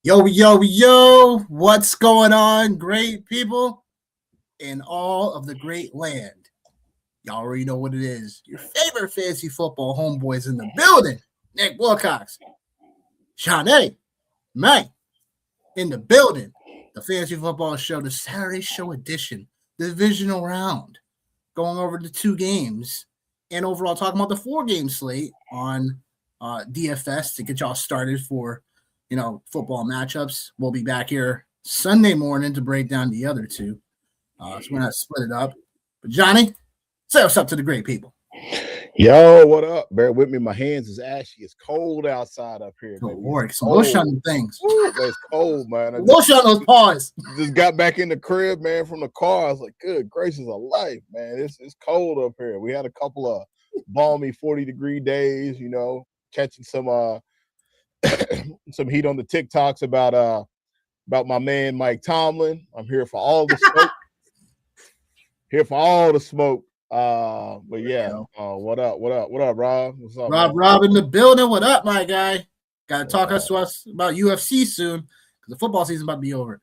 Yo, what's going on, great people in all of the great land? Y'all already know what it is. Your favorite fantasy football homeboys in the building. Nick Wilcox, Sean A, Mike in the building. The Fantasy Football Show, the Saturday Show edition, the Divisional Round, going over the two games and overall talking about the 4-game slate on DFS to get y'all started for football matchups. We'll be back here Sunday morning to break down the other two. So we're not split it up. But Johnny, say what's up to the great people. Yo, what up? Bear with me. My hands is ashy. It's cold outside up here. Good Lord, some lotion on things. Ooh, it's cold, man. Lotion on those paws. Just got back in the crib, man, from the car. I was like, good gracious of life, man. It's cold up here. We had a couple of balmy 40-degree days, catching some some heat on the TikToks about my man Mike Tomlin. I'm here for all the smoke. But yeah, what up, Rob? What's up, Rob in the building. What up, my guy? Gotta talk to us about UFC soon because the football season about to be over.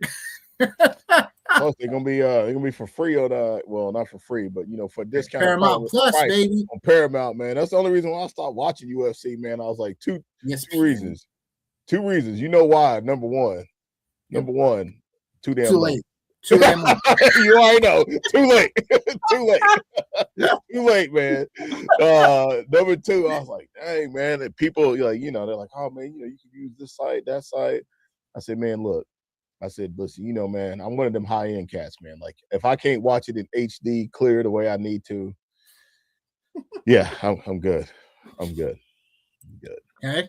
Plus, they're gonna be for free on not for free, but for discount. Paramount Plus, baby. On Paramount, man. That's the only reason why I stopped watching UFC, man. I was like, two reasons. Two reasons. You know why? Number one, too damn late. Too damn late. You already know. Too late. Too late, man. Number two, I was like, dang, man. And people they're like, oh man, you can use this site, that site. I said, man, look. I said, listen, man, I'm one of them high-end cats, man. Like, if I can't watch it in HD clear the way I need to, yeah, I'm good. I'm good. Okay.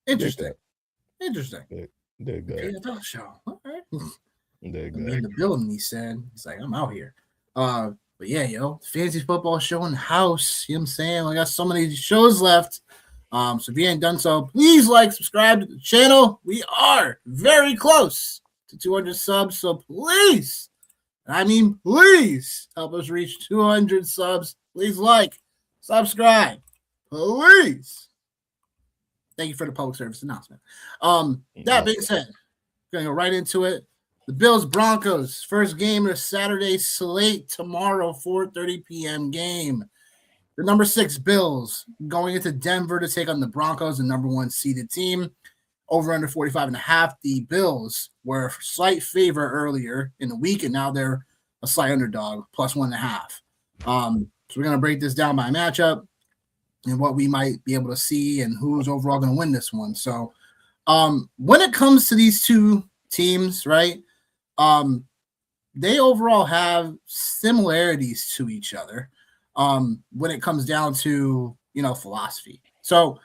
Interesting. They're good. NFL show. All right. They're good. In the building, he said. He's like, I'm out here. But yeah, fantasy football show in the house. You know what I'm saying? I got so many shows left. So if you ain't done so, please subscribe to the channel. We are very close to 200 subs. So please help us reach 200 subs. Please subscribe. Please. Thank you for the public service announcement. That being said, going to go right into it. The Bills-Broncos, first game of the Saturday slate tomorrow, 4:30 p.m. game. The number 6 Bills going into Denver to take on the Broncos, the number 1 seeded team. Over under 45.5. The Bills were a slight favor earlier in the week, and now they're a slight underdog, plus 1.5. So we're going to break this down by matchup and what we might be able to see and who's overall going to win this one. So when it comes to these two teams, right, they overall have similarities to each other when it comes down to, philosophy. So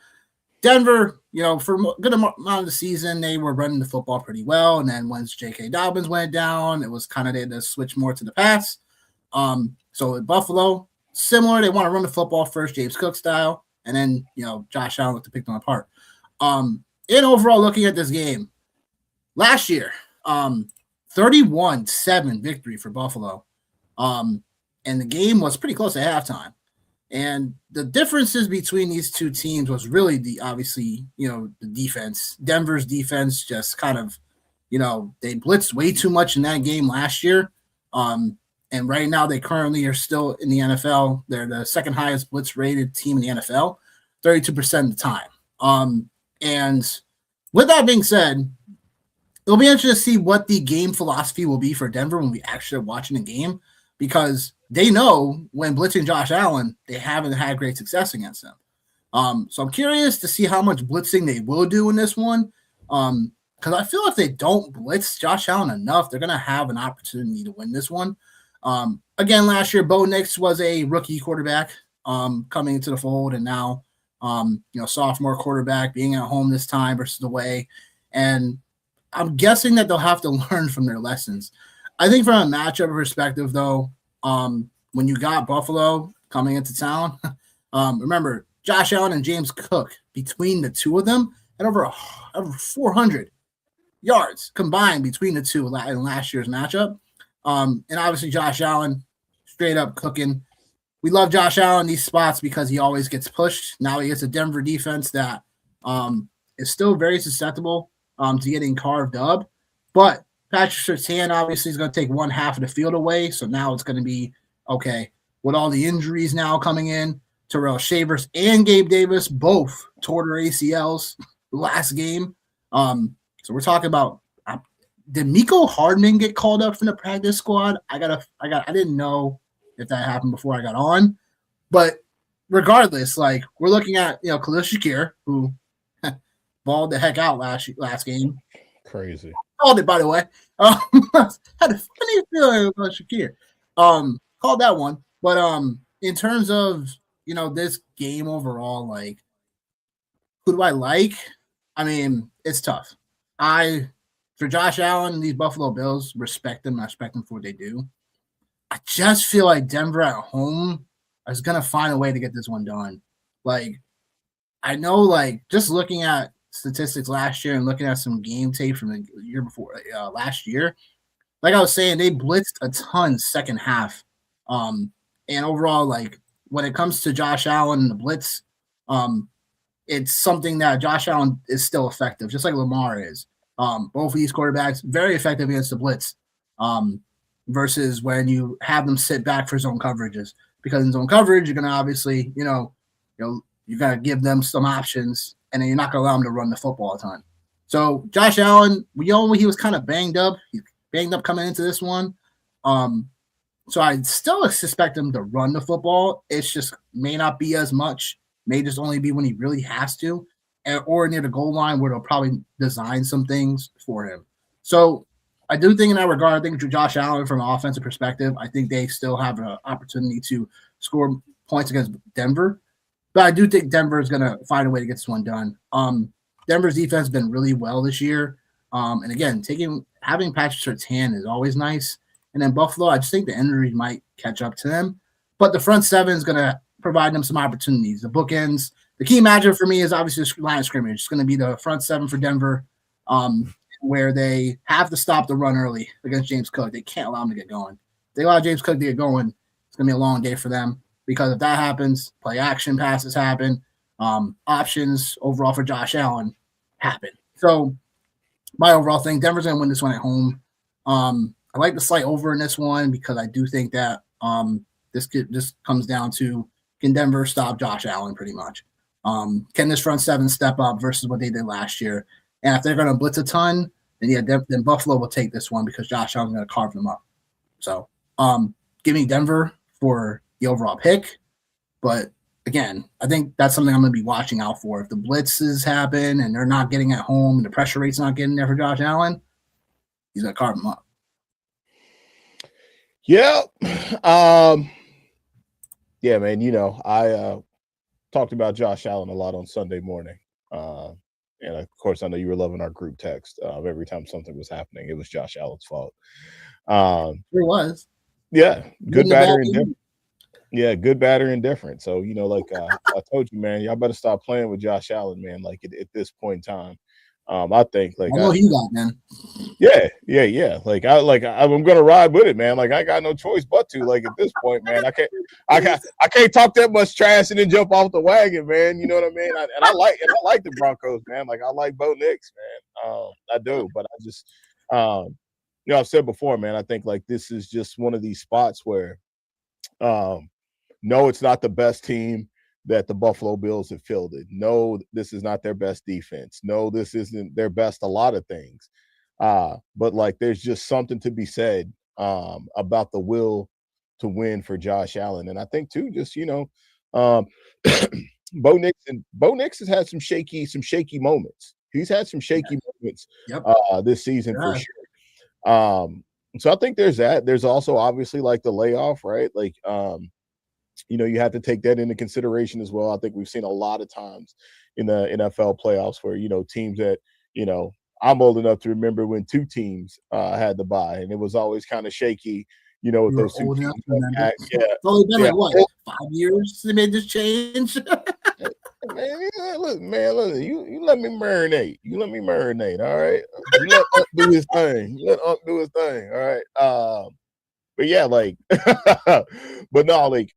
Denver, for a good amount of the season, they were running the football pretty well. And then once J.K. Dobbins went down, it was kind of they had to switch more to the pass. So at Buffalo, similar, they want to run the football first, James Cook style, and then Josh Allen to pick them apart. In overall, looking at this game, last year, 31-7 victory for Buffalo, and the game was pretty close at halftime. And the differences between these two teams was really the defense. Denver's defense just kind of, they blitzed way too much in that game last year. And right now, they currently are still in the NFL. They're the second highest blitz-rated team in the NFL, 32% of the time. And with that being said, it'll be interesting to see what the game philosophy will be for Denver when we actually are watching the game, because they know when blitzing Josh Allen, they haven't had great success against him. So I'm curious to see how much blitzing they will do in this one, because I feel if they don't blitz Josh Allen enough, they're going to have an opportunity to win this one. Again, last year, Bo Nix was a rookie quarterback coming into the fold, and now, sophomore quarterback being at home this time versus away. And I'm guessing that they'll have to learn from their lessons. I think from a matchup perspective, though, when you got Buffalo coming into town, remember, Josh Allen and James Cook, between the two of them, had over 400 yards combined between the two in last year's matchup. And obviously Josh Allen straight up cooking. We love Josh Allen in these spots because he always gets pushed. Now he gets a Denver defense that is still very susceptible to getting carved up. But Patrick Surtain obviously is going to take one half of the field away. So now it's going to be, okay, with all the injuries now coming in, Terrell Shavers and Gabe Davis both tore their ACLs last game. So we're talking about, did Miko Hardman get called up from the practice squad? I didn't know if that happened before I got on, but regardless, like we're looking at, Khalil Shakir, who balled the heck out last game. Crazy. Called it, by the way. Had a funny feeling about Shakir. Called that one. But in terms of, this game overall, like, who do I like? I mean, it's tough. For Josh Allen, these Buffalo Bills, respect them. I respect them for what they do. I just feel like Denver at home is going to find a way to get this one done. Like, I know, like, just looking at statistics last year and looking at some game tape from the year before, last year, like I was saying, they blitzed a ton second half. And overall, like, when it comes to Josh Allen and the blitz, it's something that Josh Allen is still effective, just like Lamar is. Both of these quarterbacks very effective against the blitz, versus when you have them sit back for zone coverages. Because in zone coverage, you're gonna obviously, you gotta give them some options, and then you're not gonna allow them to run the football a ton. So Josh Allen, we know he was kind of banged up. He's banged up coming into this one. So I still suspect him to run the football. It's just may not be as much. May just only be when he really has to, or near the goal line where they'll probably design some things for him. So I do think in that regard, I think Josh Allen, from an offensive perspective, I think they still have an opportunity to score points against Denver. But I do think Denver is going to find a way to get this one done. Denver's defense has been really well this year. And again, having Patrick Surtain is always nice. And then Buffalo, I just think the injury might catch up to them. But the front seven is going to provide them some opportunities. The bookends. The key matchup for me is obviously the line of scrimmage. It's going to be the front seven for Denver, where they have to stop the run early against James Cook. They can't allow him to get going. If they allow James Cook to get going, it's going to be a long day for them, because if that happens, play action passes happen, options overall for Josh Allen happen. So my overall thing, Denver's going to win this one at home. I like the slight over in this one because I do think that this comes down to, can Denver stop Josh Allen pretty much? Can this front seven step up versus what they did last year? And if they're going to blitz a ton, then Buffalo will take this one because Josh Allen's going to carve them up. So give me Denver for the overall pick. But again, I think that's something I'm going to be watching out for. If the blitzes happen and they're not getting at home and the pressure rate's not getting there for Josh Allen, he's going to carve them up. Yeah. Yeah, man, I talked about Josh Allen a lot on Sunday morning. And of course, I know you were loving our group text every time something was happening. It was Josh Allen's fault. It was. Yeah, good, bad, or indifferent. Yeah, good, bad, or indifferent. So, I told you, man, y'all better stop playing with Josh Allen, man. Like at this point in time, I think I know he got, man. Yeah. I'm gonna ride with it, man. Like I got no choice but to. Like at this point, man, I can't talk that much trash and then jump off the wagon, man. You know what I mean? I like the Broncos, man. Like I like Bo Nix, man. I do, but I just, I've said before, man. I think like this is just one of these spots where, no, it's not the best team that the Buffalo Bills have fielded. No, this is not their best defense. No, this isn't their best a lot of things. But like there's just something to be said about the will to win for Josh Allen. And I think too, just Bo Nix has had some shaky moments. He's had some shaky moments this season for sure. So I think there's that. There's also obviously like the layoff, right? Like you have to take that into consideration as well. I think we've seen a lot of times in the NFL playoffs where, teams that, I'm old enough to remember when two teams had the bye, and it was always kind of shaky, with those two teams. It's only been like what, 5 years they made this change? Man, you let me marinate. All right. You let Unc do his thing. All right. But yeah, like, but no, like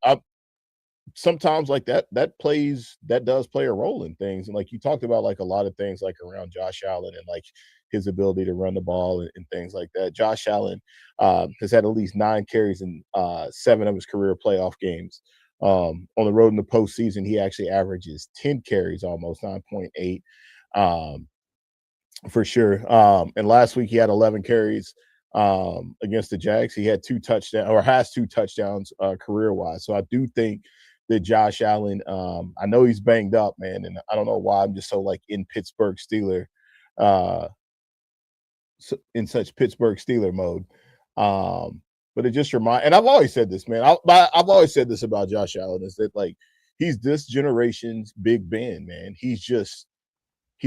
sometimes like that does play a role in things. And like you talked about like a lot of things like around Josh Allen and like his ability to run the ball and things like that. Josh Allen has had at least 9 carries in 7 of his career playoff games. On the road in the postseason, he actually averages 10 carries, almost 9.8 for sure. And last week he had 11 carries against the Jags. He had 2 touchdowns or has 2 touchdowns career wise. So I do think that Josh Allen, I know he's banged up, man, and I don't know why I'm just so like in Pittsburgh Steeler, in such Pittsburgh Steeler mode. But it just and I've always said this, man. I've always said this about Josh Allen is that like he's this generation's Big Ben, man. He's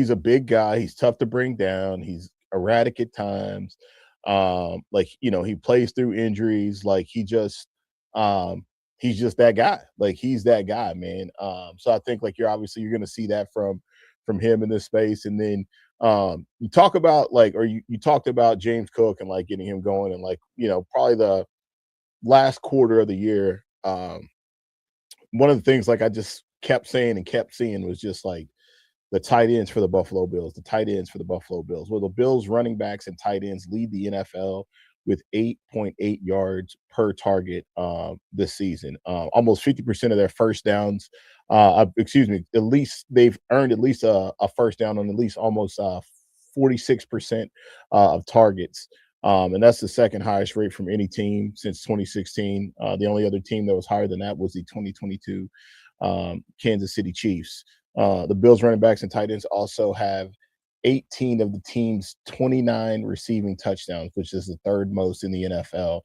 a big guy. He's tough to bring down. He's erratic at times. Like, you know, he plays through injuries. Like he's just that guy. Like he's that guy, man. So I think like you're going to see that from him in this space. And then you talk about like, or you talked about James Cook and like getting him going and like, you know, probably the last quarter of the year. One of the things like I just kept saying and kept seeing was just like, the tight ends for the Buffalo Bills, Well, the Bills running backs and tight ends lead the NFL with 8.8 yards per target this season. Almost 50% of their first downs, at least they've earned at least a first down on at least almost 46% of targets. And that's the second highest rate from any team since 2016. The only other team that was higher than that was the 2022 Kansas City Chiefs. The Bills running backs and tight ends also have 18 of the team's 29 receiving touchdowns, which is the third most in the NFL.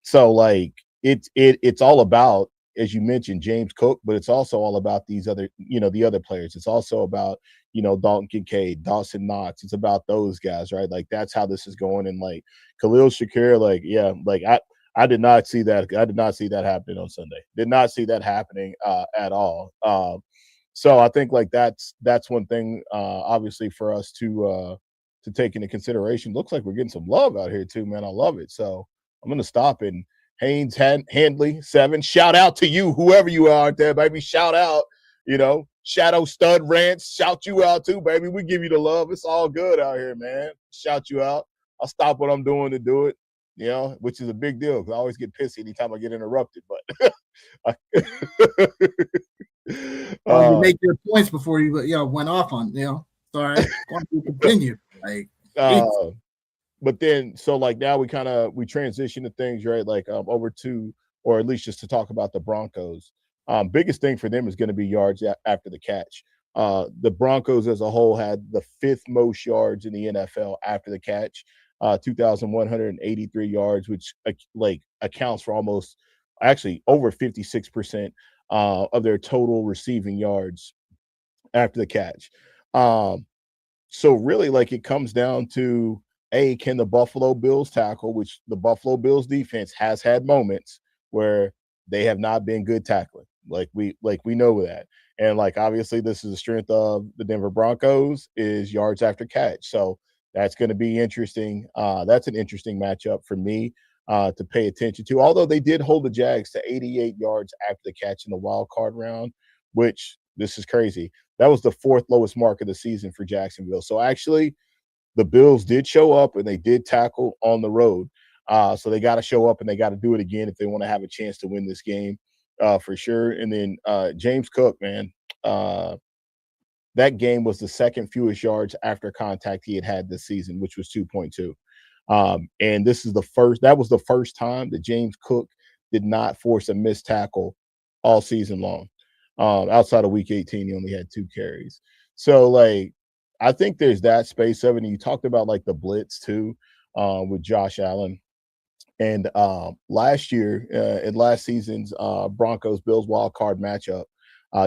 So like it's all about, as you mentioned, James Cook, but it's also all about these other, you know, the other players. It's also about, you know, Dalton Kincaid, Dawson Knox. It's about those guys, right? Like that's how this is going. And like Khalil Shakir, like, yeah, like I did not see that. I did not see that happening on Sunday. Did not see that happening at all. So I think like that's one thing, obviously, for us to take into consideration. Looks like we're getting some love out here too, man. I love it. So I'm gonna stop and Haynes Handley 7. Shout out to you, whoever you are out there, baby. Shout out, you know, Shadow Stud Rants. Shout you out too, baby. We give you the love. It's all good out here, man. Shout you out. I'll stop what I'm doing to do it, you know, which is a big deal because I always get pissy anytime I get interrupted. But you make your points before you went off on, you know. Sorry, continue. Like, but then so like now we transition to things, right? Like over to, or at least just to talk about the Broncos. Biggest thing for them is going to be yards after the catch. The Broncos as a whole had the 5th most yards in the NFL after the catch, 2,183 yards, which like accounts for almost actually over 56% of their total receiving yards after the catch. So really, like it comes down to can the Buffalo Bills tackle, which the Buffalo Bills defense has had moments where they have not been good tackling. Like we know that. And like obviously this is the strength of the Denver Broncos is yards after catch. So that's going to be interesting. That's an interesting matchup for me to pay attention to. Although they did hold the Jags to 88 yards after the catch in the wild card round, which this is crazy. That was the 4th lowest mark of the season for Jacksonville. So actually, the Bills did show up and they did tackle on the road. So they got to show up and they got to do it again if they want to have a chance to win this game for sure. And then James Cook, man, that game was the 2nd fewest yards after contact he had this season, which was 2.2. And that was the first time that James Cook did not force a missed tackle all season long. Outside of week 18, he only had 2 carries. So like, I think there's that space of it. And you talked about like the blitz too, with Josh Allen. And last year, in last season's Broncos Bills wild card matchup,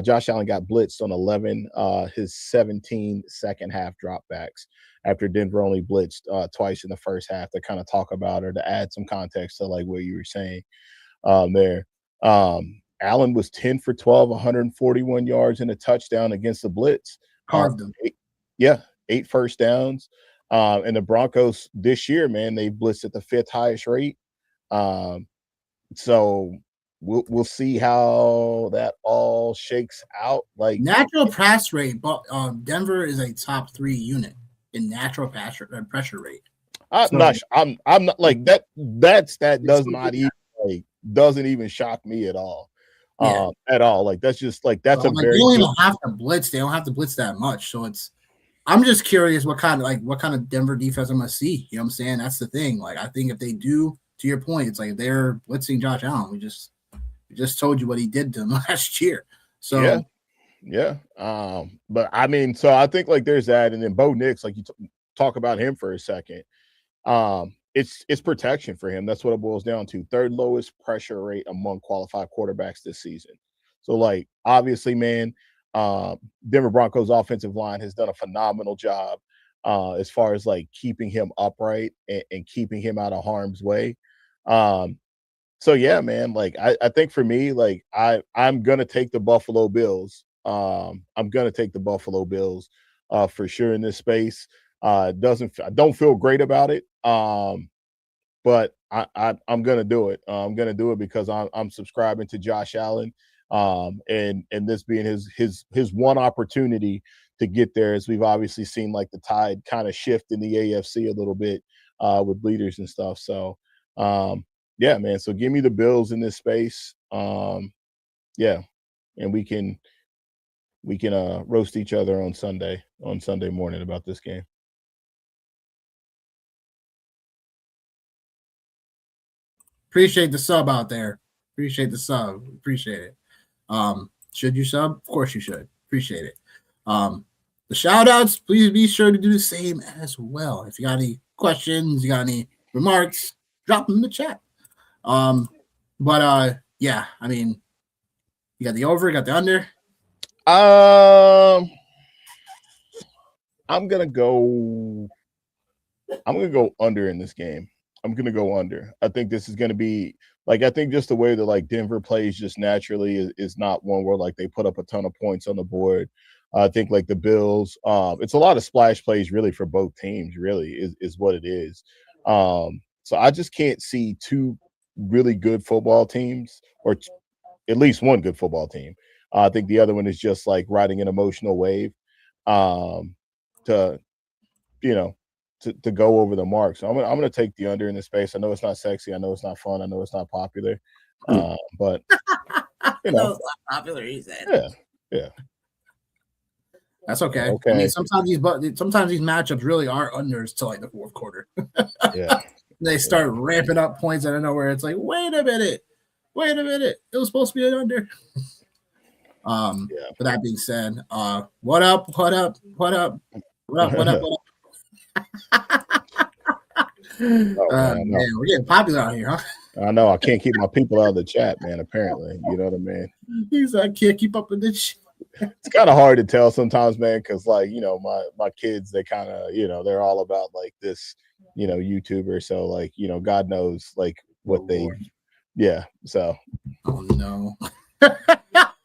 Josh Allen got blitzed on 11 his 17 second half dropbacks after Denver only blitzed twice in the first half, to kind of talk about, or to add some context to like what you were saying there. Allen was 10 for 12, 141 yards and a touchdown against the blitz. Carved them. 8 first downs. And the Broncos this year, man, they blitzed at the 5th highest rate. So we'll see how that all shakes out. Like natural pass rate, but Denver is a top 3 unit in natural pressure rate. I'm not like that. That does not even doesn't even shock me at all. At all. Like that's just like that's a very. They don't even have to blitz. They don't have to blitz that much. So I'm just curious what kind of Denver defense I'm gonna see. You know what I'm saying? That's the thing. Like I think if they do, to your point, it's like if they're blitzing Josh Allen. We just told you what he did to them last year. So yeah. But I mean, so I think like there's that, and then Bo Nix, like you talk about him for a second. It's protection for him. That's what it boils down to. Third lowest pressure rate among qualified quarterbacks this season. So, like, obviously, man, Denver Broncos offensive line has done a phenomenal job as far as like keeping him upright and keeping him out of harm's way. So yeah, man, like I think for me, like I'm gonna take the Buffalo Bills. I'm gonna take the Buffalo Bills for sure in this space. I don't feel great about it. But I'm gonna do it. I'm gonna do it because I'm subscribing to Josh Allen. And this being his one opportunity to get there, as we've obviously seen like the tide kind of shift in the AFC a little bit with leaders and stuff. So yeah, man. So give me the Bills in this space. Yeah, and we can roast each other on Sunday morning about this game. appreciate the sub out there. Appreciate the sub. Appreciate it. Should you sub? Of course you should. Appreciate it. The shout outs, please be sure to do the same as well. If you got any questions, you got any remarks, drop them in the chat. Yeah, I mean, you got the over, you got the under. I'm gonna go under in this game. I'm gonna go under. I think this is gonna be like I think just the way that like Denver plays just naturally is not one where like they put up a ton of points on the board. I think like the Bills, it's a lot of splash plays really for both teams. Really is what it is. So I just can't see two really good football teams, or at least one good football team. I think the other one is just like riding an emotional wave to to go over the mark. So I'm gonna take the under in the space. I know it's not sexy. I know it's not fun. I know it's not popular. But you know, it's not popular. He said, yeah. That's okay. I mean, sometimes these matchups really are unders to like the fourth quarter. Yeah, they start ramping up points out of nowhere. It's like, wait a minute, it was supposed to be an under. With that being said, what up? Man, we're getting popular out here, huh? I know. I can't keep my people out of the chat, man. Apparently, you know what I mean. He's like, I can't keep up with this. It's kind of hard to tell sometimes, man, because like my kids, they kind of they're all about like this, YouTuber. So like God knows like what they, So. Oh no.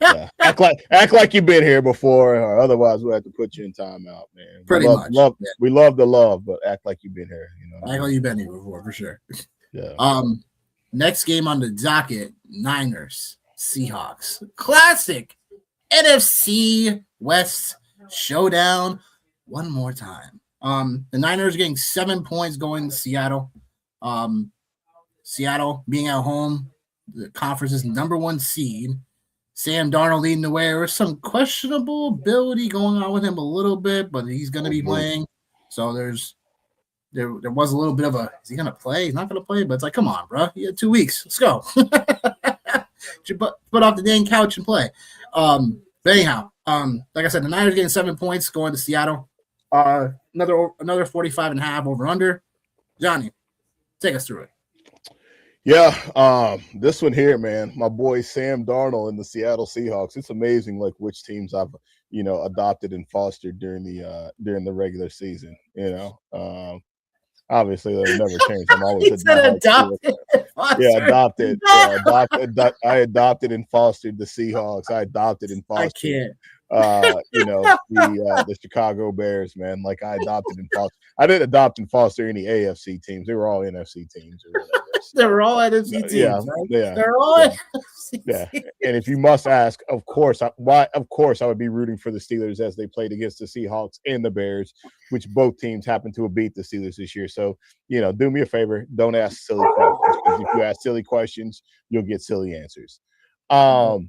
Yeah. Act like you've been here before, or otherwise we'll have to put you in timeout, man. Pretty much. We love the love, but act like you've been here. Act like you've been here before, for sure. Yeah. Next game on the docket: Niners, Seahawks. Classic NFC West showdown. One more time. The Niners getting 7 points going to Seattle. Seattle being at home, the conference's #1 seed. Sam Darnold leading the way. There's some questionable ability going on with him a little bit, but he's going to be playing. So there was a little bit of a, is he going to play? He's not going to play, but it's like, come on, bro. You had 2 weeks. Let's go. Put off the dang couch and play. But anyhow, like I said, the Niners getting 7 points going to Seattle. Another 45.5 over under. Johnny, take us through it. Yeah, this one here, man, my boy Sam Darnold and the Seattle Seahawks. It's amazing, like which teams I've adopted and fostered during the regular season. Obviously they'll never change. I'm always adopted. Adopted. I adopted and fostered the Seahawks. I adopted and fostered. The Chicago Bears, man. Like I adopted and fostered. I didn't adopt and foster any AFC teams. They were all NFC teams or whatever. They're all NFC teams. Yeah, Right? yeah, They're all yeah. NFC Yeah, teams. and if you must ask, of course, why? Of course, I would be rooting for the Steelers as they played against the Seahawks and the Bears, which both teams happen to have beat the Steelers this year. So, do me a favor, don't ask silly questions, because if you ask silly questions, you'll get silly answers. Oh,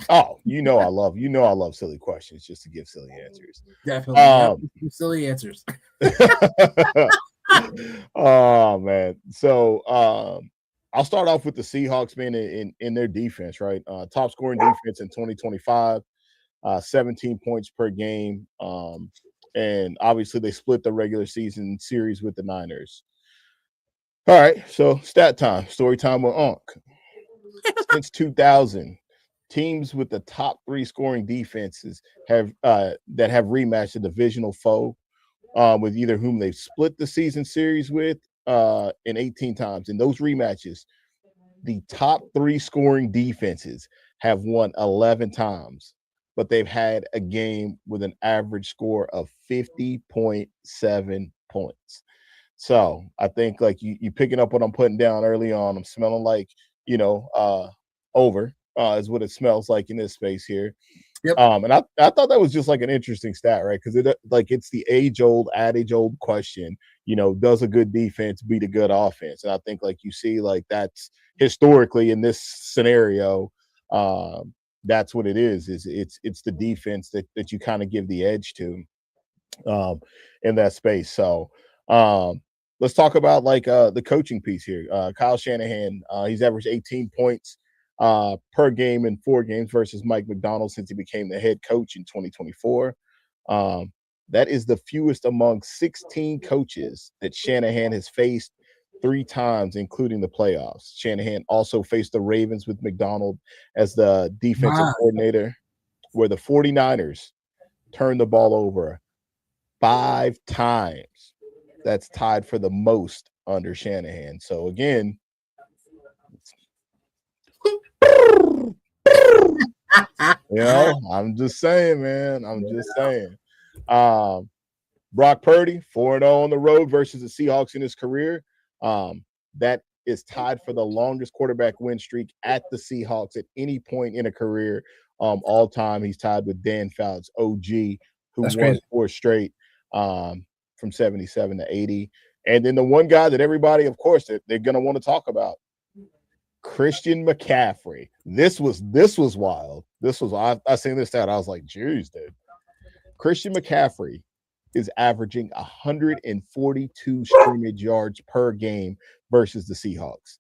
I love silly questions just to give silly answers. Definitely, yep, silly answers. Oh man, so I'll start off with the Seahawks, man, in their defense, right? Top scoring defense in 2025, 17 points per game. And obviously they split the regular season series with the Niners. All right, so stat time, story time with Unc. Since 2000, teams with the top 3 scoring defenses have that have rematched a divisional foe with either whom they've split the season series with in 18 times. In those rematches, the top 3 scoring defenses have won 11 times, but they've had a game with an average score of 50.7 points. So I think like you picking up what I'm putting down early on. I'm smelling like, over is what it smells like in this space here. Yep. And I thought that was just like an interesting stat, right? Because it's the adage old question, does a good defense beat a good offense? And I think like you see, like that's historically in this scenario, that's what it is it's the defense that you kind of give the edge to in that space. So let's talk about like the coaching piece here. Kyle Shanahan, he's averaged 18 points per game in 4 games versus Mike McDonald since he became the head coach in 2024. That is the fewest among 16 coaches that Shanahan has faced 3 times, including the playoffs. Shanahan also faced the Ravens with McDonald as the defensive coordinator, where the 49ers turned the ball over 5 times. That's tied for the most under Shanahan. So again, I'm just saying, man. I'm just saying. Brock Purdy, 4-0 on the road versus the Seahawks in his career. That is tied for the longest quarterback win streak at the Seahawks at any point in a career. All time, he's tied with Dan Fouts, OG, who won 4 straight from 77 to 80. And then the one guy that everybody, of course, they're going to want to talk about, Christian McCaffrey. This was wild. I seen this stat. I was like, geez, dude. Christian McCaffrey is averaging 142 scrimmage yards per game versus the Seahawks.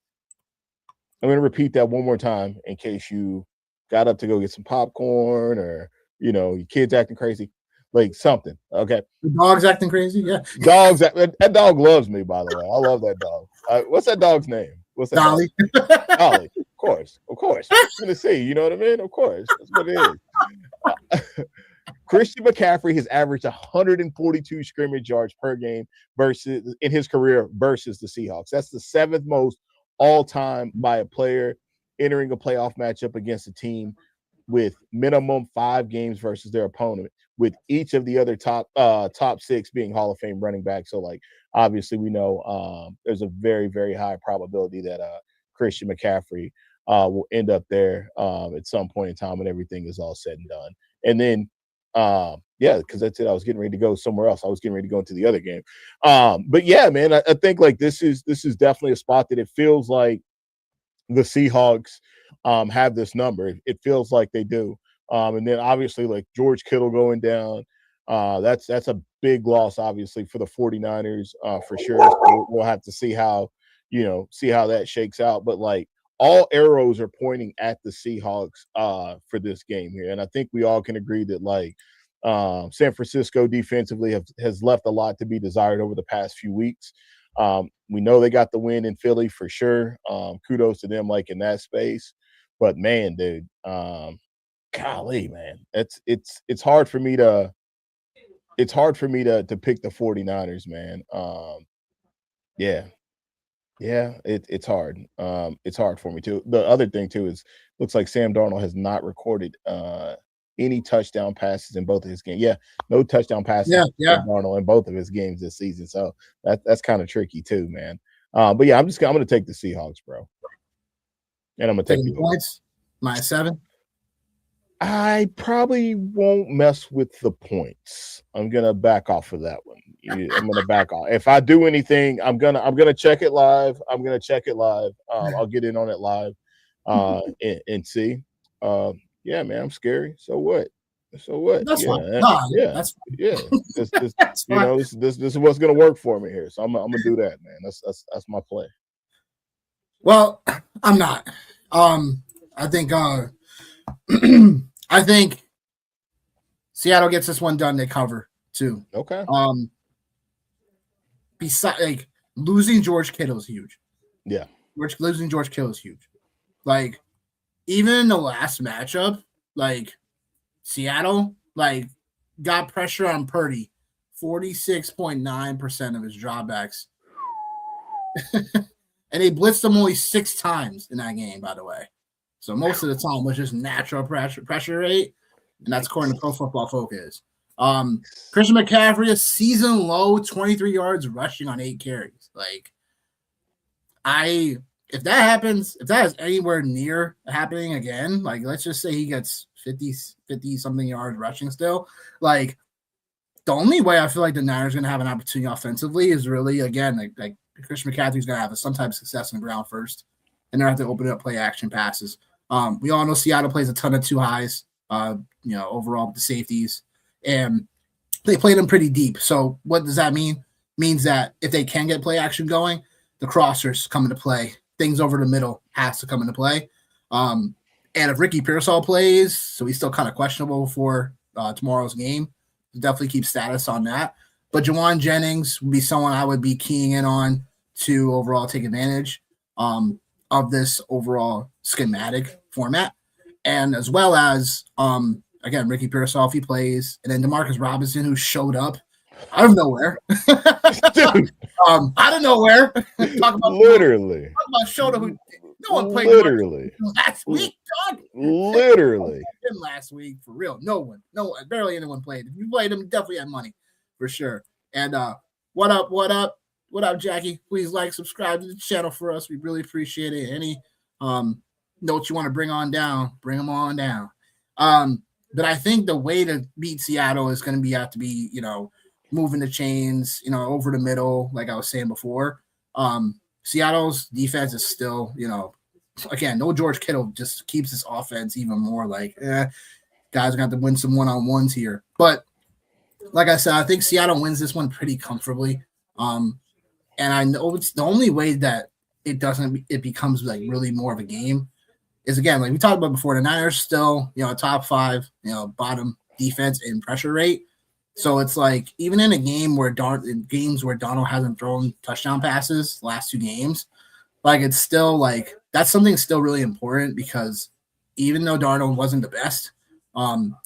I'm going to repeat that one more time in case you got up to go get some popcorn or, your kids acting crazy, like something. Okay. The dog's acting crazy. Yeah. That dog loves me, by the way. I love that dog. What's that dog's name? What's that? Dolly. Dolly. Of course. Tennessee. You know what I mean? Of course. That's what it is. Christian McCaffrey has averaged 142 scrimmage yards per game versus in his career versus the Seahawks. That's the 7th most all time by a player entering a playoff matchup against a team with minimum 5 games versus their opponent, with each of the other top 6 being Hall of Fame running back. So like obviously we know there's a very, very high probability that Christian McCaffrey will end up there at some point in time when everything is all said and done. And then because that's it. I was getting ready to go somewhere else. I was getting ready to go into the other game. But yeah, man, I think like this is definitely a spot that it feels like the Seahawks have this number. It feels like they do. And then obviously like George Kittle going down, that's a big loss obviously for the 49ers for sure. So we'll have to see how that shakes out. But like all arrows are pointing at the Seahawks for this game here. And I think we all can agree that like San Francisco defensively has left a lot to be desired over the past few weeks. We know they got the win in Philly for sure. Kudos to them like in that space. But man, dude, golly, man, it's hard for me to pick the 49ers, man. Yeah, it's hard. It's hard for me too. The other thing too is looks like Sam Darnold has not recorded any touchdown passes in both of his games. Yeah, no touchdown passes. Yeah. Darnold in both of his games this season. So that's kind of tricky too, man. But yeah, I'm going to take the Seahawks, bro. And I'm going to take the points. -7. I probably won't mess with the points. I'm gonna back off of that one. I'm gonna back off. If I do anything, I'm gonna check it live. I'll get in on it live, and see. Yeah, man, I'm scary. So what? That's yeah, fine. No, yeah, that's fine. yeah. This, That's you fine. know, this is what's gonna work for me here. So I'm gonna do that, man. That's my play. Well, I'm not. I think I think Seattle gets this one done. They cover too. Okay. Besides, like, losing George Kittle is huge. Yeah. Losing George Kittle is huge. Like, even in the last matchup, like, Seattle, like, got pressure on Purdy, 46.9% of his dropbacks. And they blitzed him only 6 times in that game, by the way. So most of the time was just natural pressure rate, and that's according to Pro Football Focus. Christian McCaffrey, a season low 23 yards rushing on 8 carries. Like, if that happens, if that is anywhere near happening again, like, let's just say he gets 50 something yards rushing still, like, the only way I feel like the Niners are going to have an opportunity offensively is really, again, like Christian McCaffrey's going to have some type of success on the ground first, and they're going to have to open it up, play action passes. We all know Seattle plays a ton of 2 highs, overall with the safeties, and they play them pretty deep. So what does that mean? Means that if they can get play action going, the crossers come into play. Things over the middle has to come into play. And if Ricky Pearsall plays, so he's still kind of questionable for tomorrow's game, definitely keep status on that. But Juwan Jennings would be someone I would be keying in on to overall take advantage of this overall schematic format. And as well as, again, Ricky Pearsall, if he plays, and then Demarcus Robinson, who showed up out of nowhere. Out of nowhere. Talk about shoulder who no one played literally last week, dog. Literally. Last week, for real. No one. Barely anyone played. If you played him, definitely had money, for sure. And what up, Jackie? Please like, subscribe to the channel for us. We really appreciate it. Any notes you want to bring on down, bring them on down. But I think the way to beat Seattle is going to have to be, moving the chains, over the middle, like I was saying before. Seattle's defense is still, again, no George Kittle just keeps this offense even more like, guys are going to have to win some one-on-ones here. But like I said, I think Seattle wins this one pretty comfortably. And I know it's the only way that it becomes like really more of a game is, again, like we talked about before, the Niners still, top 5, bottom defense in pressure rate. So it's like, even in a game where games where Donald hasn't thrown touchdown passes last 2 games, like, it's still like, that's something still really important, because even though Darnold wasn't the best,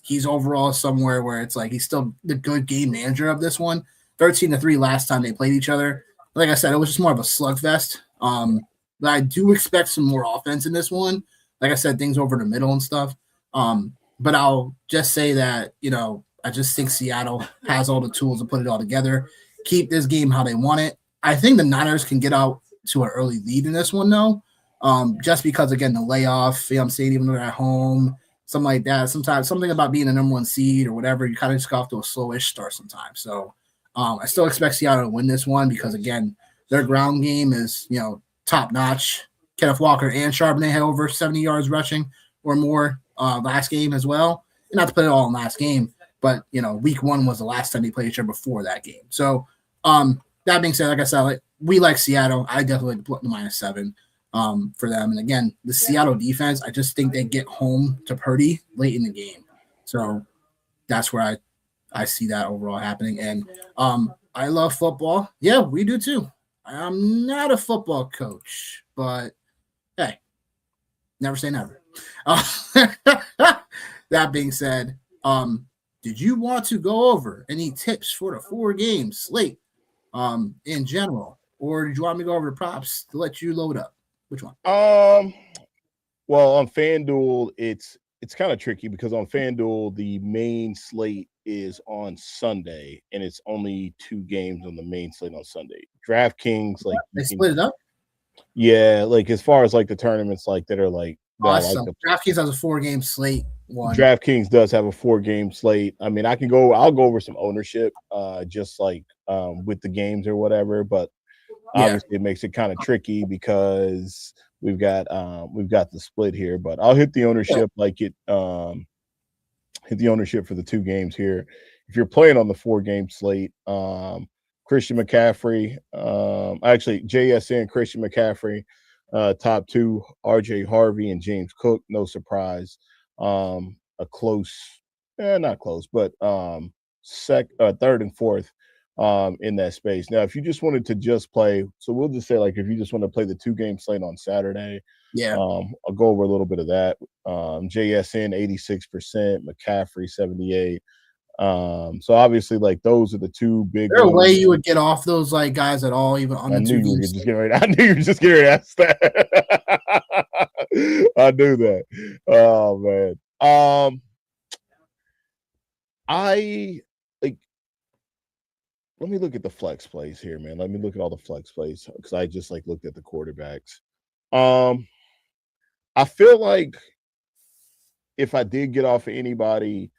he's overall somewhere where it's like, he's still the good game manager of this one. 13-3 last time they played each other. Like I said, it was just more of a slugfest. But I do expect some more offense in this one. Like I said, things over the middle and stuff. But I'll just say that, I just think Seattle has all the tools to put it all together, keep this game how they want it. I think the Niners can get out to an early lead in this one, though, just because, again, the layoff, I'm saying, even though they're at home, something like that. Sometimes something about being the number 1 seed or whatever, you kind of just go off to a slowish start sometimes. So I still expect Seattle to win this one because, again, their ground game is, top notch. Kenneth Walker and Charbonnet had over 70 yards rushing or more last game as well. And not to put it all in last game, but, week 1 was the last time they played each other before that game. So that being said, like I said, we like Seattle. I definitely like to put the -7 for them. And again, the Seattle defense, I just think they get home to Purdy late in the game. So that's where I see that overall happening. And I love football. Yeah, we do too. I'm not a football coach, but hey, never say never. That being said, did you want to go over any tips for the 4-game slate in general, or did you want me to go over the props to let you load up? Which one? Well, on FanDuel, it's it's kind of tricky because on FanDuel, the main slate is on Sunday, and it's only 2 games on the main slate on Sunday. DraftKings, like They split it up. yeah, like as far as like the tournaments, like that are like that I like. DraftKings has a 4-game slate. DraftKings does have a 4-game slate. I mean, I'll go over some ownership, just like with the games or whatever, but obviously it makes it kind of tricky because we've got the split here. But I'll hit the ownership hit the ownership for the 2 games here. If you're playing on the 4-game slate, Christian McCaffrey, actually JSN, Christian McCaffrey, top 2, RJ Harvey and James Cook, no surprise. A close, not close, but third and fourth in that space. Now, if you just wanted to just play, so we'll just say like if you just want to play the 2-game slate on Saturday, I'll go over a little bit of that. JSN 86%, McCaffrey 78. So obviously, like those are the 2 big. Is there a way you would get off those like guys at all, even on the 2 games? I knew you were just getting ready to ask that. I knew that. Oh man. I like. Let me look at the flex plays here, man. Let me look at all the flex plays because I just like looked at the quarterbacks. I feel like if I did get off of anybody,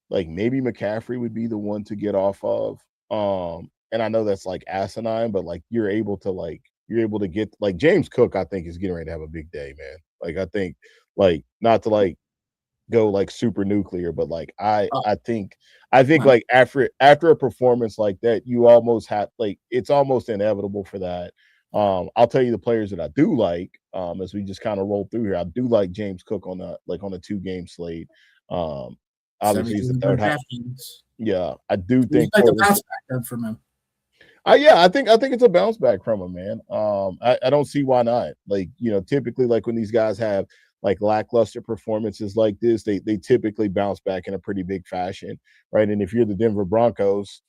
like maybe McCaffrey would be the one to get off of. And I know that's like asinine, but like you're able to get like James Cook, I think is getting ready to have a big day, man. Like I think like not to like go like super nuclear, but like I think like after a performance like that, you almost have like it's almost inevitable for that. I'll tell you the players that I do like as we just kind of roll through here. I do like James Cook on a 2-game slate. Obviously he's the third high. Yeah, I do think like a bounce back from him. I think it's a bounce back from him, man. I don't see why not. Like, typically like when these guys have like lackluster performances like this, they typically bounce back in a pretty big fashion, right? And if you're the Denver Broncos,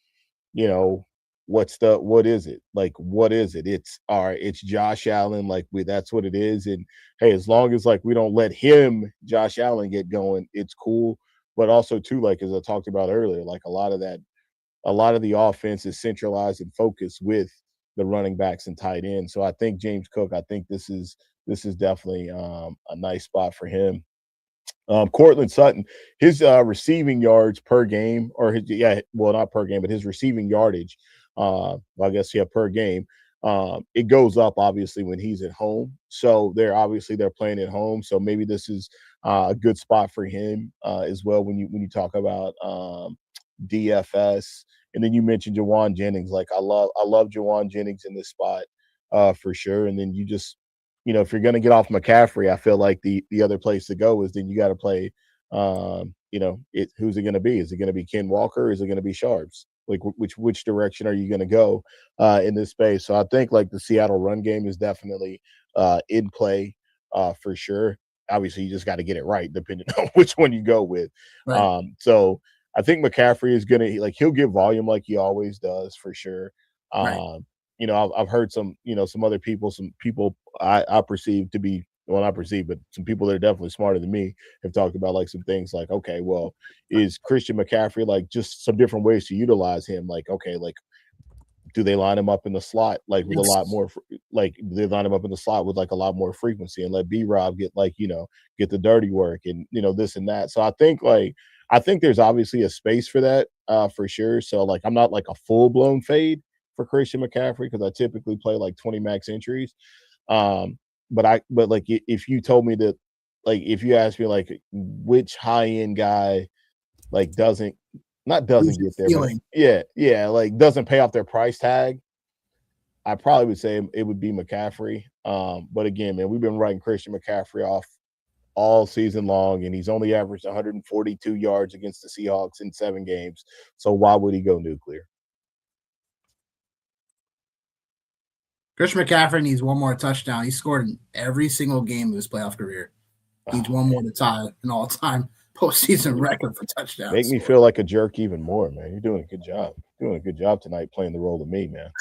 what is it? Like, what is it? It's it's Josh Allen. Like that's what it is. And hey, as long as like we don't let Josh Allen get going, it's cool. But also too, like as I talked about earlier, like a lot of the offense is centralized and focused with the running backs and tight ends. So I think James Cook, I think this is definitely a nice spot for him. Cortland Sutton, his receiving yards per game, or not per game, but his receiving yardage, I guess per game, it goes up obviously when he's at home. So they're playing at home. So maybe this is a good spot for him as well when you talk about DFS. And then you mentioned Jawan Jennings. Like I love Jawan Jennings in this spot for sure. And then you just if you're going to get off McCaffrey, I feel like the other place to go is then you got to play, who's it going to be? Is it going to be Ken Walker? Or is it going to be Sharps? Like which direction are you going to go in this space? So I think like the Seattle run game is definitely in play for sure. Obviously, you just got to get it right depending on which one you go with. Right. So I think McCaffrey is going to he'll give volume like he always does for sure. Right. I've heard some other people, some people I perceive to be, well, not perceive, but some people that are definitely smarter than me have talked about like some things like, okay, well, is Christian McCaffrey like just some different ways to utilize him? Like, okay, like do they line him up in the slot like with a lot more like they line him up in the slot with like a lot more frequency and let B-Rob get like get the dirty work and this and that. So I think there's obviously a space for that for sure. So like I'm not like a full-blown fade for Christian McCaffrey because I typically play like 20 max entries. But like if you told me that, like if you asked me like which high-end guy like doesn't get there, but like doesn't pay off their price tag, I probably would say it would be McCaffrey. But again, man, we've been writing Christian McCaffrey off all season long, and he's only averaged 142 yards against the Seahawks in 7 games. So why would he go nuclear? Christian McCaffrey needs one more touchdown. He scored in every single game of his playoff career. He needs one more to tie an all-time postseason record for touchdowns. Make me feel like a jerk even more, man. You're doing a good job. Doing a good job tonight playing the role of me, man.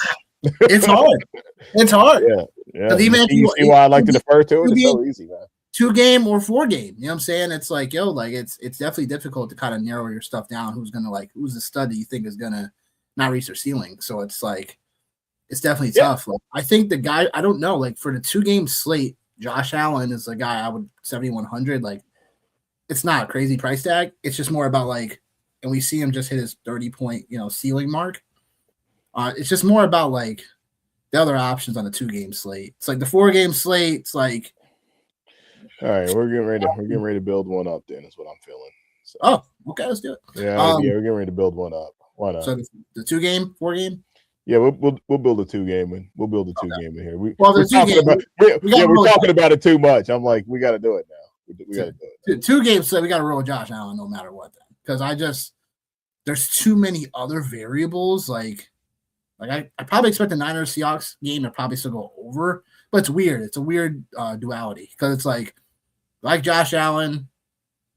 It's hard. It's hard. Yeah. You see why I like to defer to it? It's so easy, man. 2-game or 4-game. You know what I'm saying? It's like, yo, like it's definitely difficult to kind of narrow your stuff down. Who's the stud that you think is gonna not reach their ceiling? So it's like it's definitely tough. Like, I think the guy, I don't know, like for the 2-game slate, Josh Allen is the guy I would 7,100. Like it's not a crazy price tag. It's just more about like, and we see him just hit his 30-point, ceiling mark. It's just more about like the other options on the 2-game slate. It's like the 4-game slate. It's like, all right, we're getting ready to build one up. Then is what I'm feeling. So, okay, let's do it. Yeah, we're getting ready to build one up. Why not? So the 2-game, 4-game. Yeah, we'll build a 2-game one. We'll build a 2-game in here. We're talking about it too much. I'm like, we got to do it now. We got to do it. 2 games, so we got to roll Josh Allen no matter what. Then, because there's too many other variables. Like I probably expect the Niners Seahawks game to probably still go over, but it's weird. It's a weird duality because it's like Josh Allen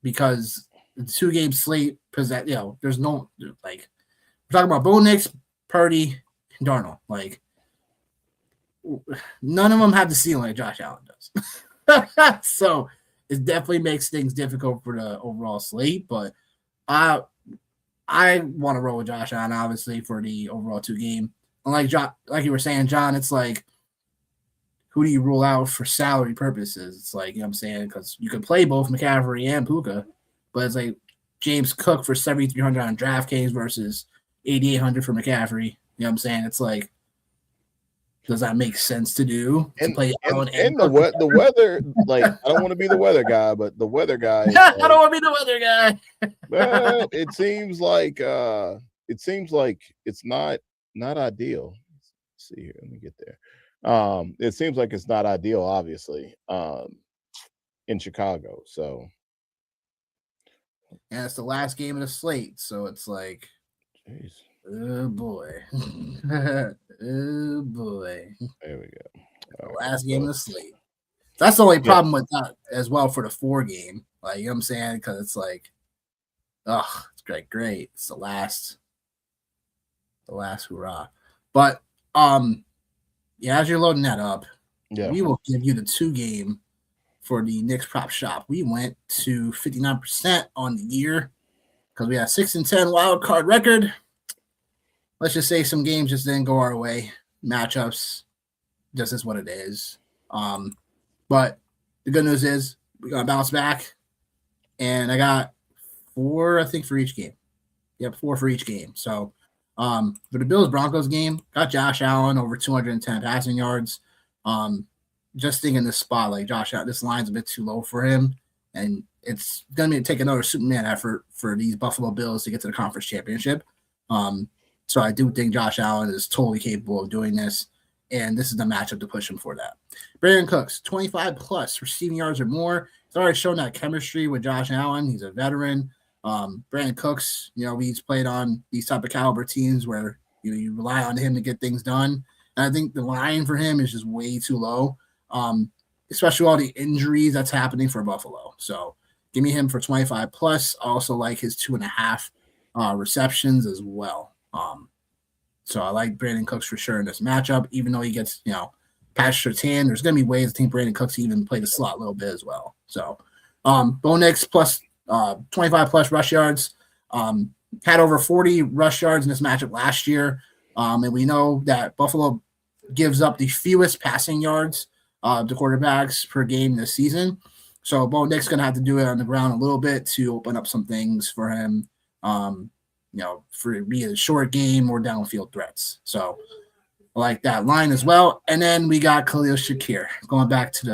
because the 2-game slate present. There's no like we're talking about Bo Nix, Purdy, and Darnold. Like none of them have the ceiling like Josh Allen does. So it definitely makes things difficult for the overall slate. But I want to roll with Josh Allen obviously for the overall 2-game. And like you were saying, John, it's like who do you rule out for salary purposes? It's like, you know what I'm saying? Because you could play both McCaffrey and Puka, but it's like James Cook for 7,300 on DraftKings versus 8,800 for McCaffrey. You know what I'm saying? It's like, does that make sense to do? To play Allen and the weather, like I don't want to be the weather guy, but the weather guy. I don't want to be the weather guy. Well, it seems like it's not ideal. Let's see here. Let me get there. It seems like it's not ideal, obviously, in Chicago. So, and it's the last game of the slate, so it's like, jeez. Oh boy, oh boy. There we go. The last game of the slate. That's the only problem with that as well for the 4-game. Like, you know what I'm saying? Because it's like, it's great. It's the last hurrah. But as you're loading that up, we will give you the 2-game for the Knicks prop shop. We went to 59% on the year because we had 6-10 wild card record. Let's just say some games just didn't go our way. Matchups, just is what it is. But the good news is we're going to bounce back. And I got 4, I think, for each game. Yep, 4 for each game. So for the Bills-Broncos game, got Josh Allen over 210 passing yards. Just thinking this spot, like Josh Allen, this line's a bit too low for him. And it's going to take another Superman effort for these Buffalo Bills to get to the conference championship. So I do think Josh Allen is totally capable of doing this, and this is the matchup to push him for that. Brandon Cooks, 25-plus receiving yards or more. He's already shown that chemistry with Josh Allen. He's a veteran. Brandon Cooks, he's played on these type of caliber teams where you rely on him to get things done. And I think the line for him is just way too low, especially all the injuries that's happening for Buffalo. So give me him for 25-plus. I also like his 2.5 receptions as well. So I like Brandon Cooks for sure in this matchup, even though he gets, Patrick Surtain. There's going to be ways I think Brandon Cooks even play the slot a little bit as well. So Bo Nix plus 25-plus rush yards. Had over 40 rush yards in this matchup last year. And we know that Buffalo gives up the fewest passing yards to quarterbacks per game this season. So Bo Nix going to have to do it on the ground a little bit to open up some things for him. For be a short game or downfield threats. So I like that line as well. And then we got Khalil Shakir going back to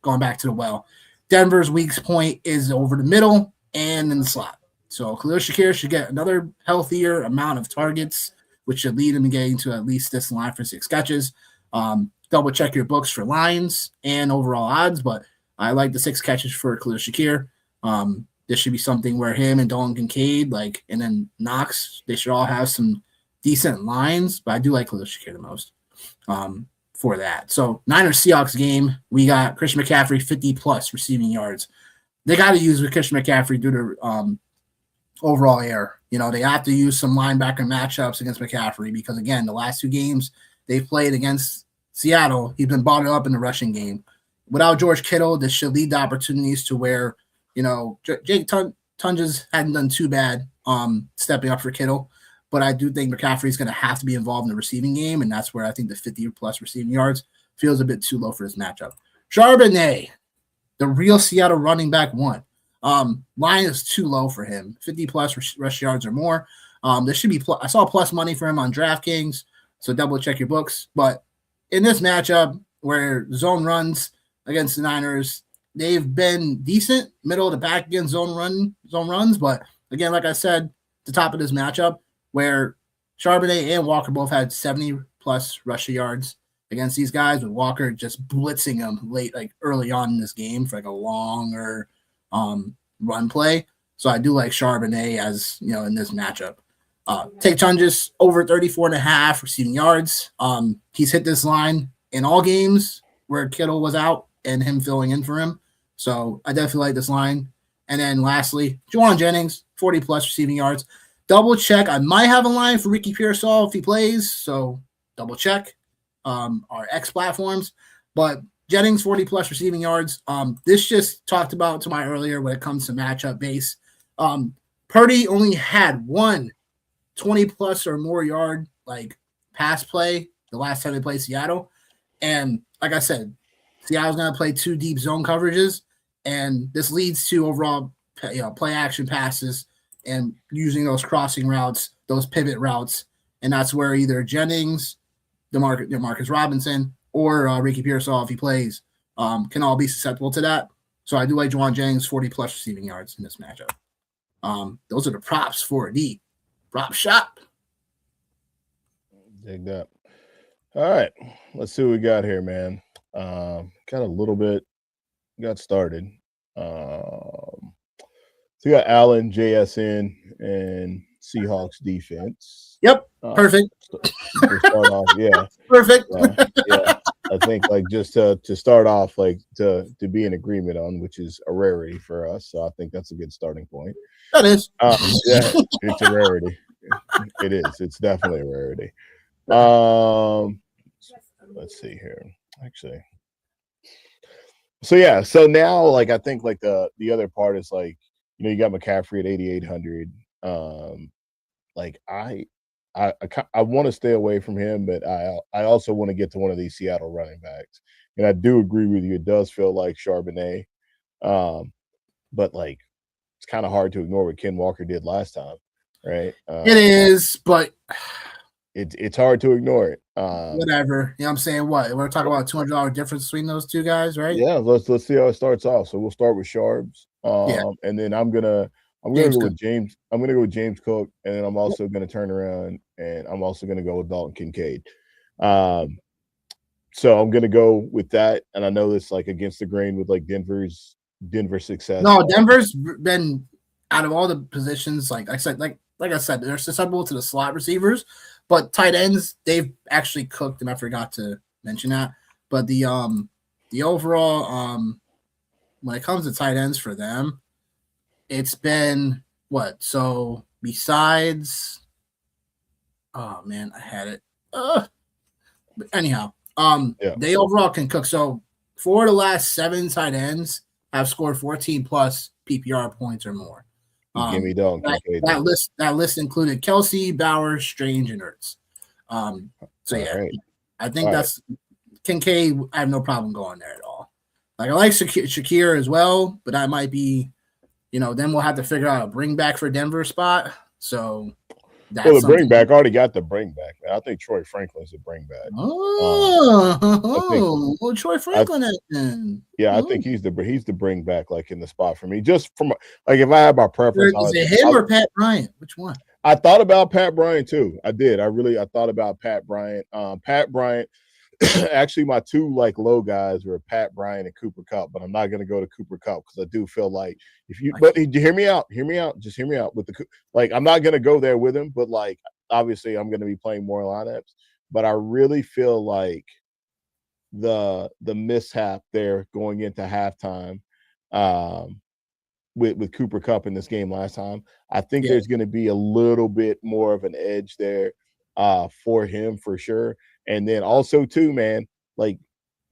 the well. Denver's weak point is over the middle and in the slot. So Khalil Shakir should get another healthier amount of targets, which should lead him to getting to at least this line for 6 catches. Double check your books for lines and overall odds, but I like the 6 catches for Khalil Shakir. This should be something where him and Dalton Kincaid, and then Knox, they should all have some decent lines, but I do like Khalil Shakir the most for that. So Niners-Seahawks game, we got Christian McCaffrey 50-plus receiving yards. They got to use with Christian McCaffrey due to overall air. They have to use some linebacker matchups against McCaffrey because, again, the last 2 games they've played against Seattle, he's been bottled up in the rushing game. without George Kittle, this should lead to opportunities to where, Jake Tunges hadn't done too bad stepping up for Kittle. But I do think McCaffrey's going to have to be involved in the receiving game, and that's where I think the 50-plus receiving yards feels a bit too low for this matchup. Charbonnet, the real Seattle running back, one. Line is too low for him. 50-plus rush yards or more. There should be I saw plus money for him on DraftKings, so double check your books. But in this matchup where zone runs against the Niners, they've been decent, middle of the pack against zone runs. But again, like I said, the top of this matchup where Charbonnet and Walker both had 70-plus rushing yards against these guys, with Walker just blitzing them late, like early on in this game for like a longer run play. So I do like Charbonnet as, in this matchup. Take Tunges over 34.5 receiving yards. He's hit this line in all games where Kittle was out and him filling in for him. So I definitely like this line. And then lastly, Juwan Jennings, 40-plus receiving yards. Double check. I might have a line for Ricky Pearsall if he plays. So double check our X platforms. But Jennings, 40-plus receiving yards. This just talked about to my earlier when it comes to matchup base. Purdy only had one 20-plus or more yard pass play the last time they played Seattle. And like I said, Seattle's going to play 2 deep zone coverages, and this leads to overall play action passes and using those crossing routes, those pivot routes. And that's where either Jennings, Demarcus Robinson, or Ricky Pearsall, if he plays, can all be susceptible to that. So I do like Juwan Jennings, 40-plus receiving yards in this matchup. Those are the props for the prop shop. Dig that. All right. Let's see what we got here, man. Got a little bit, got started. So you got Allen, JSN, and Seahawks defense. Yep. Perfect. Start off, yeah. Perfect. Yeah. I think just to start off, to be in agreement on, which is a rarity for us. So I think that's a good starting point. That is. Yeah, it's a rarity. It is. It's definitely a rarity. Let's see here. Actually. So yeah. So now, I think the other part is you got McCaffrey at 8,800. I want to stay away from him, but I also want to get to one of these Seattle running backs. And I do agree with you. It does feel like Charbonnet. But it's kind of hard to ignore what Ken Walker did last time, right? It is, but it's hard to ignore it. Whatever. You know what I'm saying? What? We're talking about a $200 difference between those two guys, right? Yeah, let's see how it starts off. So we'll start with Sharbs. And then I'm gonna go with James. I'm gonna go with James Cook, and then I'm also gonna turn around and I'm also gonna go with Dalton Kincaid. So I'm gonna go with that, and I know it's against the grain with Denver's success. No, Denver's been out of all the positions, like I said, they're susceptible to the slot receivers, but tight ends, they've actually cooked them. I forgot to mention that. But the overall when it comes to tight ends for them, it's been what? So besides, oh man, I had it. But anyhow, they overall can cook. So 4 of the last 7 tight ends have scored 14-plus PPR points or more. Give me Dalton Kincaid. That list included Kelsey, Bowers, Strange, and Ertz. So yeah, right. I think that's Kincaid. I have no problem going there at all. I like Shakir as well, but that might be, then we'll have to figure out a bring back for Denver spot. So the bring back already got the bring back. Man. I think Troy Franklin's a bring back. Troy Franklin. I think he's the bring back in the spot for me. Just from if I had my preference, is it him or Pat Bryant? Which one? I thought about Pat Bryant too. I did. I thought about Pat Bryant. Pat Bryant. Actually, my 2 low guys were Pat Bryant and Cooper Kupp, but I'm not going to go to Cooper Kupp because I do feel like but hear me out, just hear me out with the I'm not going to go there with him, but obviously I'm going to be playing more lineups, but I really feel like the mishap there going into halftime with Cooper Kupp in this game last time, I think there's going to be a little bit more of an edge there for him for sure. And then also too, man,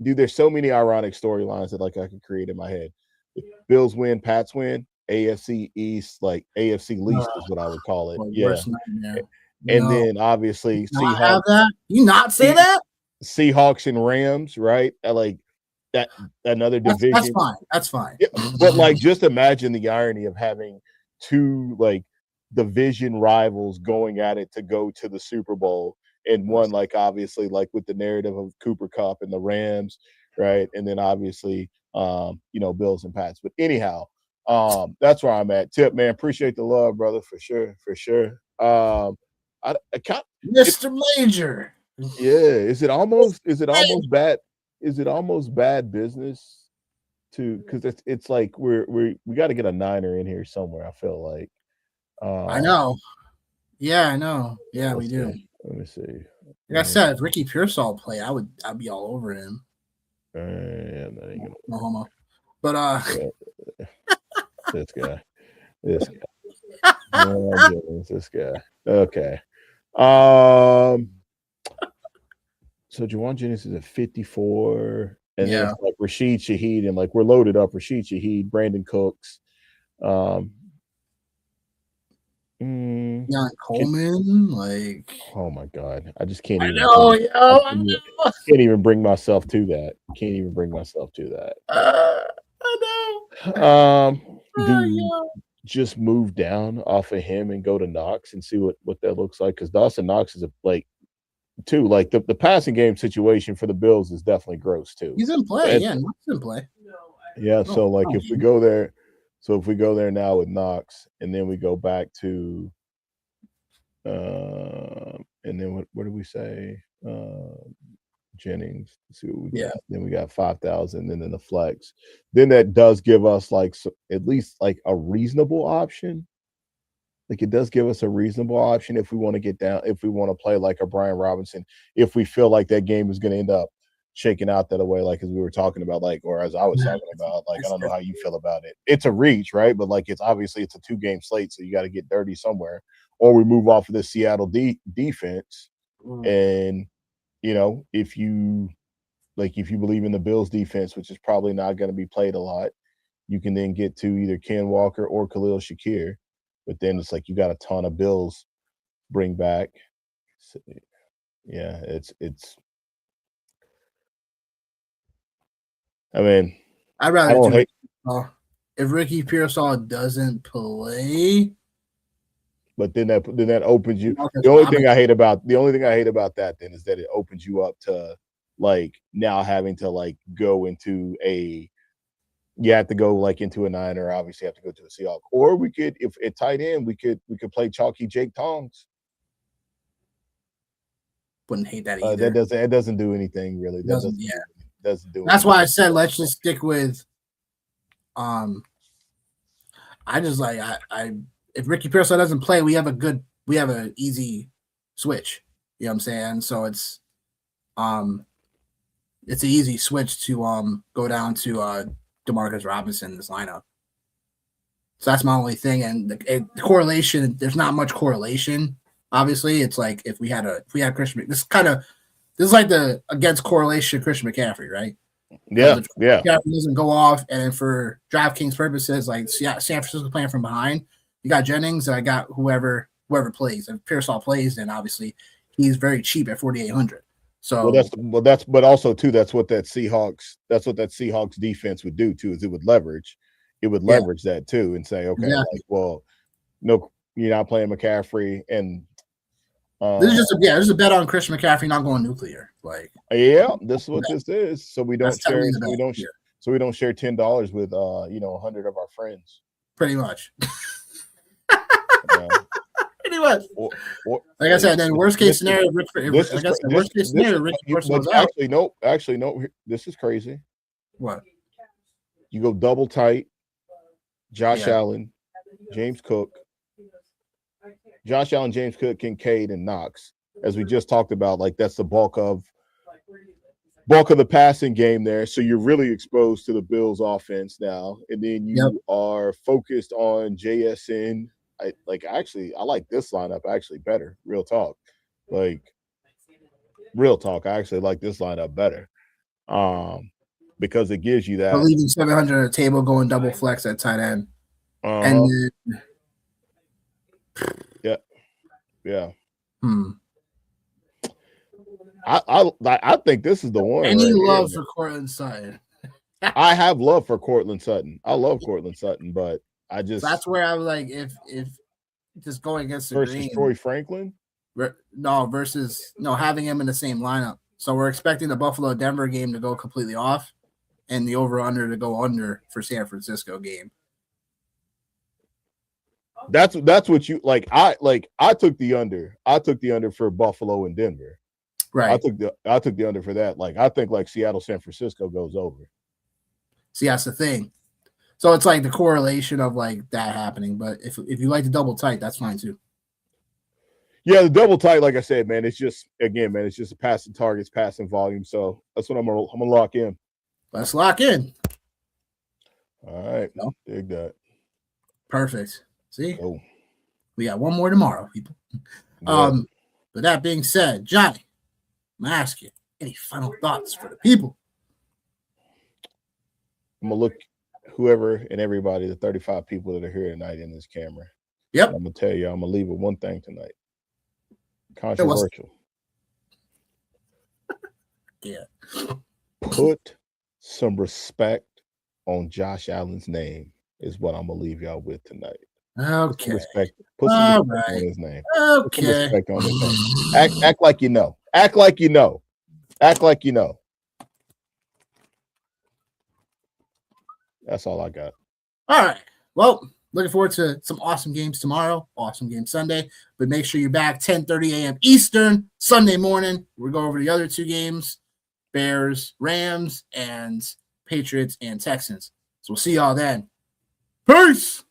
dude, there's so many ironic storylines that like I could create in my head. If Bills win, Pats win, AFC East, like AFC least is what I would call it. Well, Yeah. worst nightmare. And No, then obviously not Seahawks, have that. You not say that? Seahawks and Rams, right? Like that another division. That's fine. That's fine. Yeah, but like just imagine the irony of having two like division rivals going at it to go to the Super Bowl, and one like obviously like with the narrative of Cooper Cup and the Rams, right? And then obviously Bills and Pats. But anyhow, that's where I'm at. Tip, man, appreciate the love, brother, for sure, for sure. I can't, Mr. Major. yeah, is it almost bad? Is it almost bad business to because it's like we got to get a niner in here somewhere. I feel like. I know. Yeah, I know. Yeah, we do. Let me see. Like I said, if Ricky Pearsall play, I'd be all over him. Yeah, that ain't gonna no homo. But this guy. Oh, goodness, this guy. Okay. So Juwan Jennings is at 54, and then it's like Rashid Shaheed, and like we're loaded up. Rashid Shaheed, Brandon Cooks, Jan Coleman, like, oh my god, I just can't. I even know, can't even bring myself to that. Can't even bring myself to that. I know. Just move down off of him and go to Knox and see what that looks like, because Dawson Knox is the passing game situation for the Bills is definitely gross too. He's in play, Knox in play. Yeah, so like if we go there now with Knox, and then we go back to and then what did we say? Jennings. Let's see what we got. Then we got 5,000, and then the flex. Then that does give us like at least like a reasonable option. Like it does give us a reasonable option if we want to get down, if we want to play like a Brian Robinson, if we feel like that game is going to end up shaking out that way, like as we were talking about, like, or as I was talking about, like I don't know how you feel about it. It's a reach, right? But like it's obviously it's a 2-game slate, so you got to get dirty somewhere, or we move off of the Seattle defense, and if you believe in the Bills defense, which is probably not going to be played a lot, you can then get to either Ken Walker or Khalil Shakir. But then it's like you got a ton of Bills bring back. So, yeah, it's. I mean, I'd rather if Ricky Pearsall doesn't play. But then that opens you. The only thing I hate about that then is that it opens you up to like now having to like go into you have to go like into a niner, obviously have to go to a Seahawk. Or we could, if at tight end, we could play chalky Jake Tongs. Wouldn't hate that either. That doesn't do anything really. Doesn't do That's anything. why I said let's just stick with I just like if Ricky Pearsall doesn't play, we have an easy switch. You know what I'm saying? So it's an easy switch to go down to DeMarcus Robinson in this lineup. So that's my only thing. And the correlation, there's not much correlation. Obviously, it's like if we had Christian, this is like the against correlation Christian McCaffrey, right? Yeah. McCaffrey doesn't go off, and then for DraftKings purposes, like San Francisco playing from behind, you got Jennings, and I got whoever plays. If Pearsall plays, then obviously he's very cheap at 4,800. So but also too, that's what that Seahawks defense would do too, is it would leverage that too and say, okay, like, well, no, you're not playing McCaffrey, and this is just a bet on Christian McCaffrey not going nuclear. Like, this is what this is. So we don't share $10 with 100 of our friends. Pretty much. Pretty much. Like I said, then worst case scenario, Actually, no. This is crazy. What? You go double tight. Josh Allen, James Cook, Kincaid, and Knox. As we just talked about, like that's the bulk of the passing game there. So you're really exposed to the Bills offense now. And then you are focused on JSN. I like this lineup actually better. Real talk. I actually like this lineup better. because it gives you that. But leaving 700 on the table, going double flex at tight end. And then, yeah. I think this is the one. Any love for Cortland Sutton? I have love for Cortland Sutton. I love Cortland Sutton, but I just that's where I was like, if just going against the versus green, Troy Franklin. Versus having him in the same lineup. So we're expecting the Buffalo Denver game to go completely off, and the over under to go under for San Francisco game. That's what you like. I took the under. I took the under for Buffalo and Denver. Right. I took the under for that. Like I think like Seattle San Francisco goes over. See, that's the thing. So it's like the correlation of like that happening. But if you like the double tight, that's fine too. Yeah, the double tight, like I said, man, it's just a passing targets, passing volume. So that's what I'm gonna lock in. Let's lock in. All right. Dig that. Perfect. See? We got one more tomorrow, people. Yeah. But that being said, Johnny, I'm gonna ask you any final thoughts for the people. I'm gonna look whoever and everybody, the 35 people that are here tonight in this camera. Yep. I'm gonna tell you, I'm gonna leave with one thing tonight. Controversial. Yeah. Put some respect on Josh Allen's name is what I'm gonna leave y'all with tonight. Okay. Put some respect on his name. Okay. Put some respect on his name. Act like you know. Act like you know. Act like you know. That's all I got. All right. Well, looking forward to some awesome games tomorrow. Awesome game Sunday. But make sure you're back 10:30 a.m. Eastern Sunday morning. We'll go over the other two games, Bears, Rams, and Patriots and Texans. So we'll see y'all then. Peace.